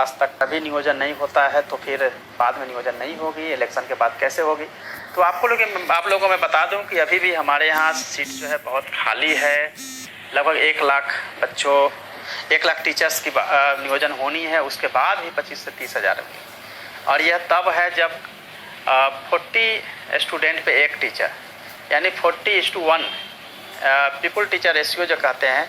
Class तक अभी नियोजन नहीं होता है तो फिर बाद में नियोजन नहीं होगी, इलेक्शन के बाद कैसे होगी। तो आप लोगों को मैं बता दूं कि अभी भी हमारे यहाँ सीट जो है बहुत खाली है। लगभग 1 लाख बच्चों, 1 लाख टीचर्स की नियोजन होनी है, उसके बाद ही 25 से 30 हज़ार। और यह तब है जब 40 स्टूडेंट पे 1 टीचर, यानी 40:1 पीपल टीचर रेशियो जो कहते हैं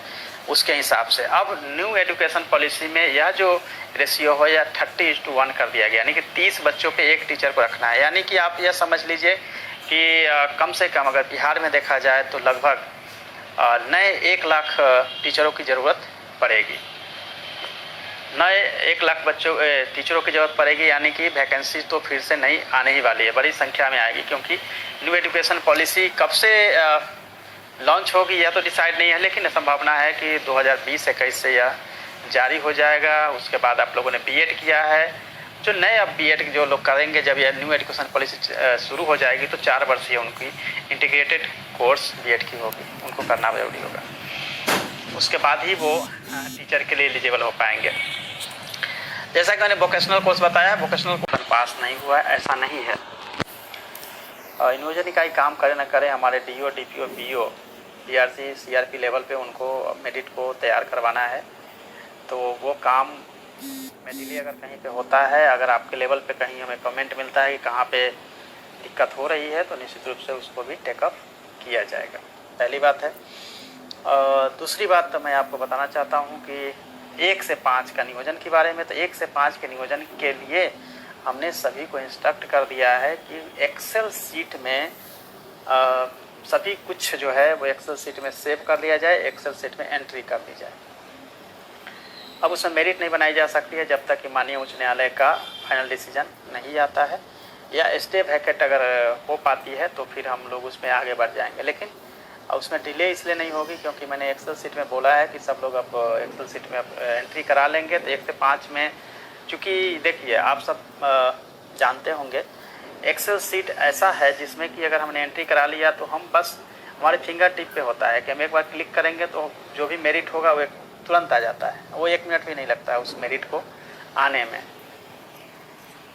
उसके हिसाब से। अब न्यू एजुकेशन पॉलिसी में यह जो रेशियो हो या 30:1 कर दिया गया, यानी कि 30 बच्चों पे 1 टीचर को रखना है। यानी कि आप यह समझ लीजिए कि कम से कम अगर बिहार में देखा जाए तो लगभग नए 1 लाख टीचरों की ज़रूरत पड़ेगी, नए 1 लाख टीचरों की ज़रूरत पड़ेगी। यानी कि वैकेंसी तो फिर से नहीं आने ही वाली है, बड़ी संख्या में आएगी, क्योंकि न्यू एजुकेशन पॉलिसी कब से लॉन्च होगी यह तो डिसाइड नहीं है, लेकिन संभावना है कि 2020-21 से यह जारी हो जाएगा। उसके बाद आप लोगों ने बीएड किया है, जो नए अब बीएड जो लोग करेंगे, जब यह न्यू एजुकेशन पॉलिसी शुरू हो जाएगी तो 4 वर्षीय उनकी इंटीग्रेटेड कोर्स बीएड की होगी, उनको करना जरूरी होगा। उसके बाद ही वो टीचर के लिए एलिजिबल हो पाएंगे। जैसा कि मैंने वोकेशनल कोर्स बताया, वोकेशनल कोर्स पास नहीं हुआ है ऐसा नहीं है। नियोजन इकाई काम करे न करे, हमारे DO, DPO, BO, PRC, CRP level पे उनको मेरिट को तैयार करवाना है। तो वो काम में डिले अगर कहीं पे होता है, अगर आपके लेवल पे कहीं हमें कमेंट मिलता है कि कहाँ पे दिक्कत हो रही है, तो निश्चित रूप से उसको भी टेकअप किया जाएगा। पहली बात है। दूसरी बात तो मैं आपको बताना चाहता हूँ कि 1 से 5 का नियोजन के बारे में। तो 1 से 5 के नियोजन के लिए हमने सभी को इंस्ट्रक्ट कर दिया है कि एक्सेल सीट में सभी कुछ जो है वो एक्सेल सीट में सेव कर लिया जाए, एक्सेल सीट में एंट्री कर दी जाए। अब उसमें मेरिट नहीं बनाई जा सकती है जब तक कि माननीय उच्च न्यायालय का फाइनल डिसीजन नहीं आता है, या स्टे वैकेट अगर हो पाती है तो फिर हम लोग उसमें आगे बढ़ जाएंगे। लेकिन उसमें डिले इसलिए नहीं होगी क्योंकि मैंने एक्सेल सीट में बोला है कि सब लोग अब एक्सेल सीट में एंट्री करा लेंगे। तो 1 से 5 में, चूँकि देखिए आप सब जानते होंगे, एक्सेल सीट ऐसा है जिसमें कि अगर हमने एंट्री करा लिया तो हम बस हमारे फिंगर टिप पे होता है कि हम एक बार क्लिक करेंगे तो जो भी मेरिट होगा वो तुरंत आ जाता है। वो 1 मिनट भी नहीं लगता है उस मेरिट को आने में।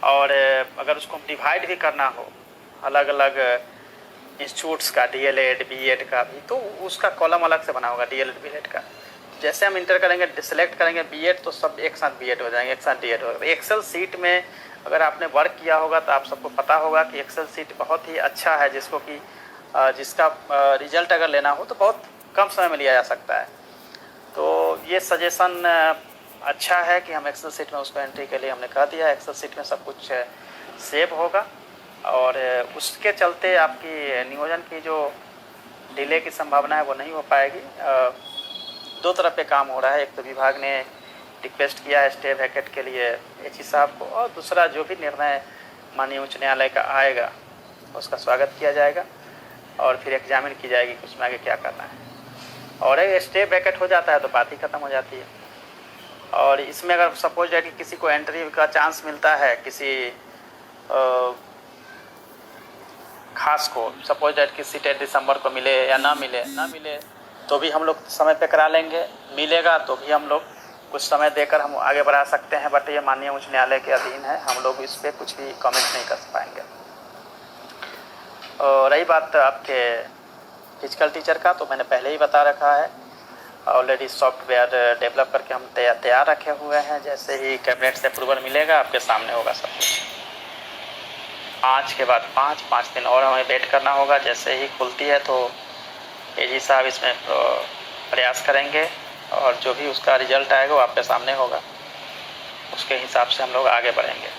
और अगर उसको डिवाइड भी करना हो अलग अलग इंस्टीट्यूट्स का, डीएलएड, बीएड का भी, तो उसका कॉलम अलग से बना होगा डीएलएड, बीएड का। जैसे हम इंटर करेंगे, सेलेक्ट करेंगे बीएड, तो सब एक साथ बीएड हो जाएंगे, एक साथ डीएड होगा। एक्सेल सीट में अगर आपने वर्क किया होगा तो आप सबको पता होगा कि एक्सेल सीट बहुत ही अच्छा है, जिसको कि जिसका रिजल्ट अगर लेना हो तो बहुत कम समय में लिया जा सकता है। तो ये सजेशन अच्छा है कि हम एक्सेल सीट में उसको एंट्री के लिए हमने कह दिया। एक्सेल सीट में सब कुछ सेव होगा और उसके चलते आपकी नियोजन की जो डिले की संभावना है वो नहीं हो पाएगी। 2 तरफ पे काम हो रहा है। एक तो विभाग ने रिक्वेस्ट किया है स्टे वैकेट के लिए एचई साहब को, और दूसरा जो भी निर्णय माननीय उच्च न्यायालय का आएगा उसका स्वागत किया जाएगा और फिर एग्जामिन की जाएगी कि उसमें आगे क्या करना है। और अगर स्टे वैकेट हो जाता है तो बात ही खत्म हो जाती है। और इसमें अगर सपोज है कि किसी को एंट्री का चांस मिलता है, किसी खास को, सपोज दैट कि सीट दिसंबर को मिले या ना मिले तो भी हम लोग समय पे करा लेंगे। मिलेगा तो भी हम लोग कुछ समय देकर हम आगे बढ़ा सकते हैं, बट ये माननीय उच्च न्यायालय के अधीन है, हम लोग इस पर कुछ भी कमेंट नहीं कर पाएंगे। और रही बात आपके फिजिकल टीचर का, तो मैंने पहले ही बता रखा है, ऑलरेडी सॉफ्टवेयर डेवलप करके हम तैयार रखे हुए हैं। जैसे ही कैबिनेट से अप्रूवल मिलेगा आपके सामने होगा सब कुछ। 5 के बाद 5 दिन और हमें वेट करना होगा। जैसे ही खुलती है तो एजी साहब इसमें प्रयास करेंगे और जो भी उसका रिजल्ट आएगा वो आपके सामने होगा, उसके हिसाब से हम लोग आगे बढ़ेंगे।